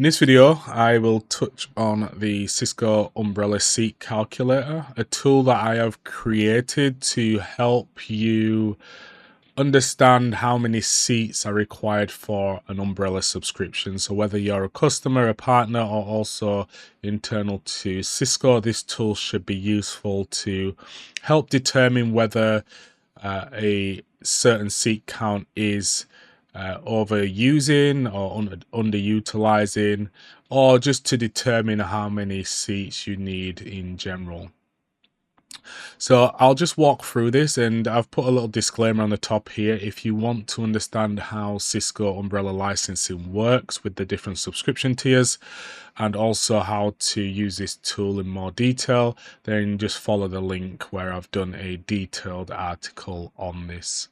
In this video, I will touch on the Cisco Umbrella Seat Calculator, a tool that I have created to help you understand how many seats are required for an umbrella subscription. So whether you're a customer, a partner, or also internal to Cisco, this tool should be useful to help determine whether a certain seat count is overusing or underutilizing, or just to determine how many seats you need in general. So I'll just walk through this, and I've put a little disclaimer on the top here. If you want to understand how Cisco Umbrella licensing works with the different subscription tiers, and also how to use this tool in more detail, then just follow the link where I've done a detailed article on this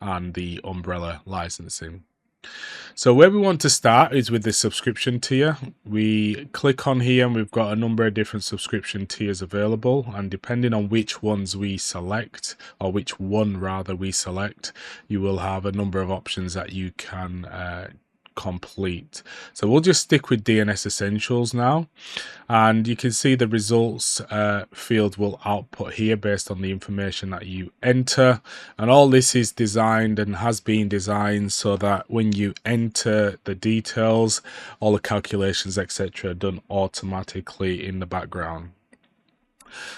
and the umbrella licensing. So where we want to start is with the subscription tier. We click on here and we've got a number of different subscription tiers available, and depending on which ones we select, or which one rather we select, you will have a number of options that you can complete. So we'll just stick with DNS Essentials now, and you can see the results field will output here based on the information that you enter, and all this is designed and has been designed so that when you enter the details, all the calculations etc. are done automatically in the background.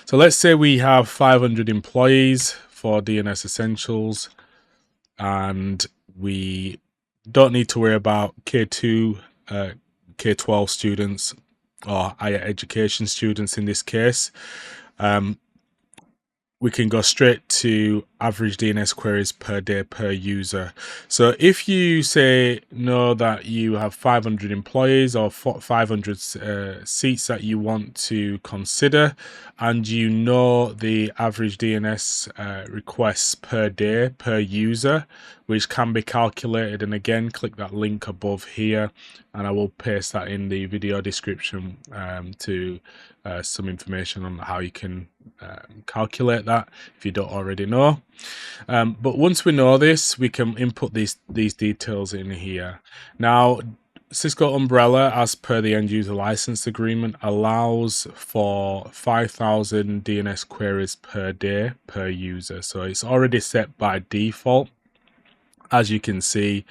So let's say we have 500 employees for DNS Essentials, and we don't need to worry about K2, K12 students, or higher education students in this case. We can go straight to average DNS queries per day per user. So if you know that you have 500 employees or 500 seats that you want to consider, and you know the average DNS requests per day per user, which can be calculated, and again click that link above here and I will paste that in the video description to some information on how you can calculate that if you don't already know. But once we know this, we can input these details in here. Now Cisco Umbrella, as per the end user license agreement, allows for 5,000 DNS queries per day per user, so it's already set by default, as you can see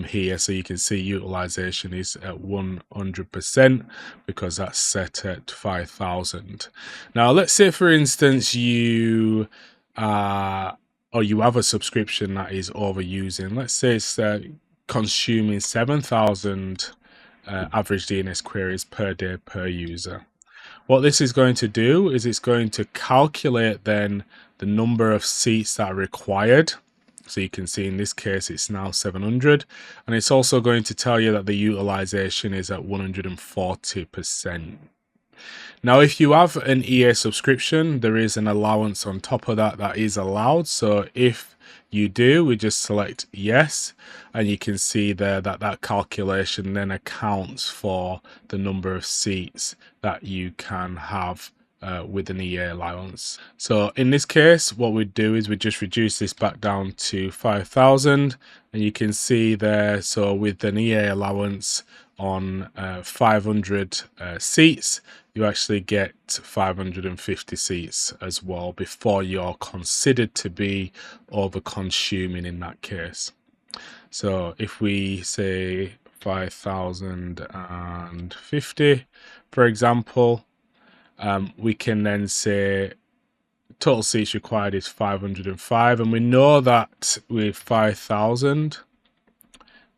here. So you can see utilization is at 100% because that's set at 5,000. Now let's say for instance you you have a subscription that is overusing. Let's say it's consuming 7,000 average DNS queries per day per user. What this is going to do is it's going to calculate then the number of seats that are required. So you can see in this case it's now 700, and it's also going to tell you that the utilization is at 140%. Now if you have an EA subscription, there is an allowance on top of that that is allowed. So if you do, we just select yes, and you can see there that that calculation then accounts for the number of seats that you can have with an EA allowance. So in this case, what we do is we just reduce this back down to 5,000, and you can see there, so with an EA allowance on 500 seats, you actually get 550 seats as well before you're considered to be over consuming in that case. So if we say 5,050, for example, we can then say total seats required is 505, and we know that with 5,000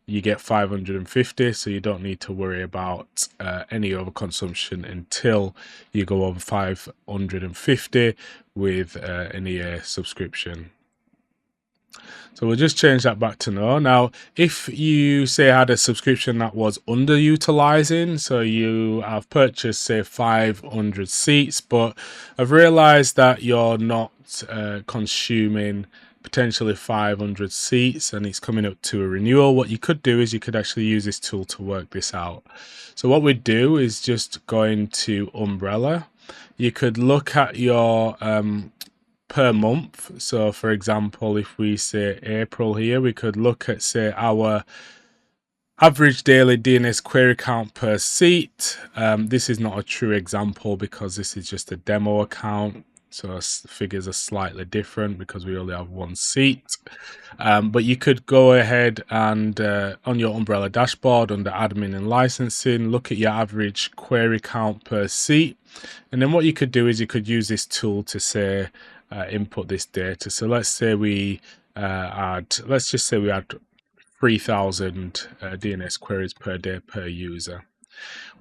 you get 550, so you don't need to worry about any overconsumption until you go over 550 with an EA subscription. So we'll just change that back to no. Now, if you had a subscription that was underutilizing, so you have purchased, say, 500 seats, but I've realized that you're not consuming potentially 500 seats and it's coming up to a renewal, what you could do is you could actually use this tool to work this out. So what we do is just go into Umbrella. You could look at your per month. So for example, if we say April here, we could look at, say, our Average daily DNS query count per seat. This is not a true example because this is just a demo account. So figures are slightly different because we only have one seat. But you could go ahead and on your Umbrella dashboard under admin and licensing, look at your average query count per seat. And then what you could do is you could use this tool to say, input this data. So let's say let's just say we had 3,000 DNS queries per day per user.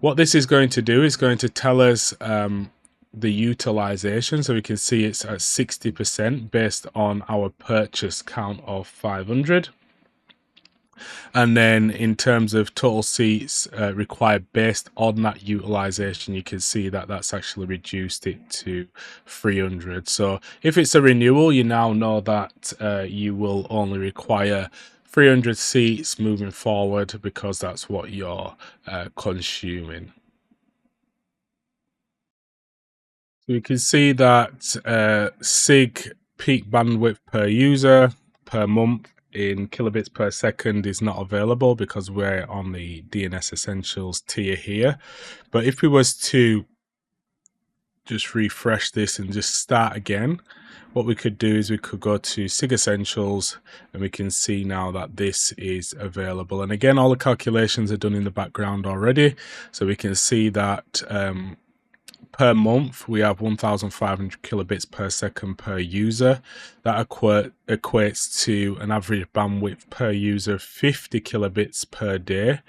What this is going to do is going to tell us the utilization. So we can see it's at 60% based on our purchase count of 500. And then in terms of total seats required based on that utilization, you can see that that's actually reduced it to 300. So if it's a renewal, you now know that you will only require 300 seats moving forward because that's what you're consuming. So you can see that SIG peak bandwidth per user per month in kilobits per second is not available because we're on the DNS Essentials tier here. But if we was to just refresh this and just start again, what we could do is we could go to SIG Essentials and we can see now that this is available. And again, all the calculations are done in the background already. So we can see that per month, we have 1,500 kilobits per second per user. That equates to an average bandwidth per user of 50 kilobits per day.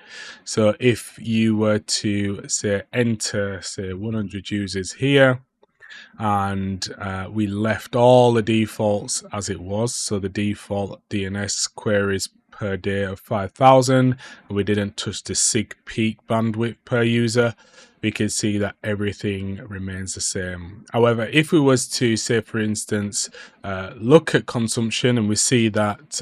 So if you were to say enter, say 100 users here, and we left all the defaults as it was, so the default DNS queries per day of 5,000, and we didn't touch the SIG peak bandwidth per user, we can see that everything remains the same. However, if we was to say, for instance, look at consumption and we see that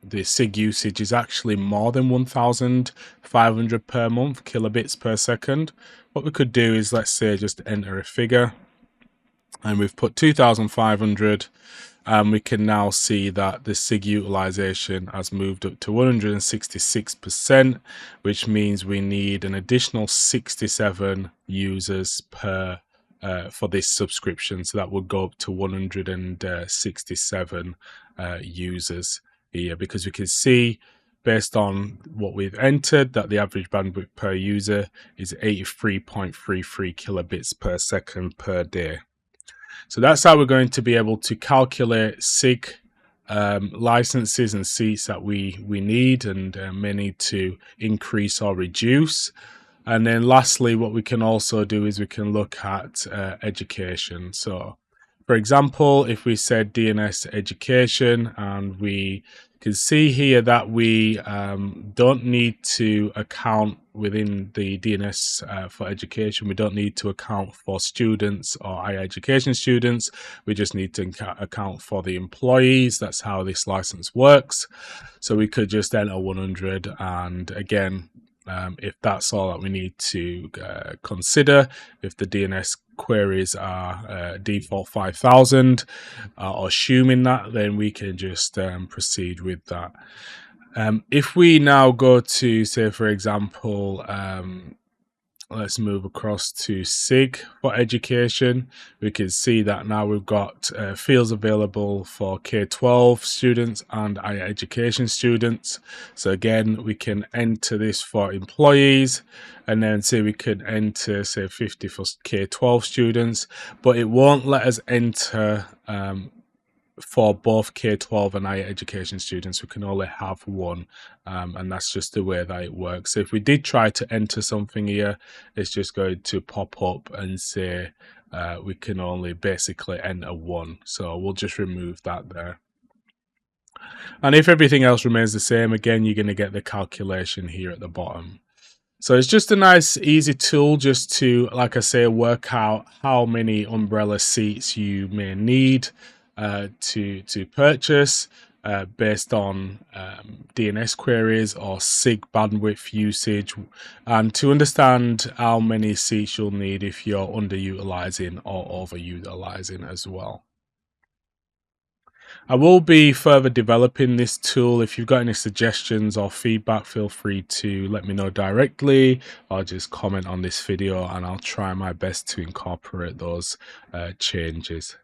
the SIG usage is actually more than 1,500 per month kilobits per second, what we could do is, let's say, just enter a figure, and we've put 2,500, and we can now see that the SIG utilization has moved up to 166%, which means we need an additional 67 users per for this subscription. So that would go up to 167 users here, because we can see based on what we've entered that the average bandwidth per user is 83.33 kilobits per second per day. So that's how we're going to be able to calculate SIG licenses and seats that we need and may need to increase or reduce. And then lastly, what we can also do is we can look at education. So for example, if we said DNS education, and we can see here that we don't need to account within the DNS for education. We don't need to account for students or higher education students. We just need to account for the employees. That's how this license works. So we could just enter 100, and again, if that's all that we need to consider, if the DNS queries are default 5,000, or assuming that, then we can just proceed with that. If we now go to, say, for example, let's move across to SIG for education. We can see that now we've got fields available for K-12 students and higher education students. So again, we can enter this for employees, and then say we could enter, say, 50 for K-12 students, but it won't let us enter for both K-12 and higher education students. We can only have one, and that's just the way that it works. So if we did try to enter something here, it's just going to pop up and say we can only basically enter one. So we'll just remove that there. And if everything else remains the same, again, you're going to get the calculation here at the bottom. So it's just a nice, easy tool just to, like I say, work out how many umbrella seats you may need to purchase based on DNS queries or SIG bandwidth usage, and to understand how many seats you'll need if you're underutilizing or overutilizing as well. I will be further developing this tool. If you've got any suggestions or feedback, feel free to let me know directly or just comment on this video, and I'll try my best to incorporate those changes.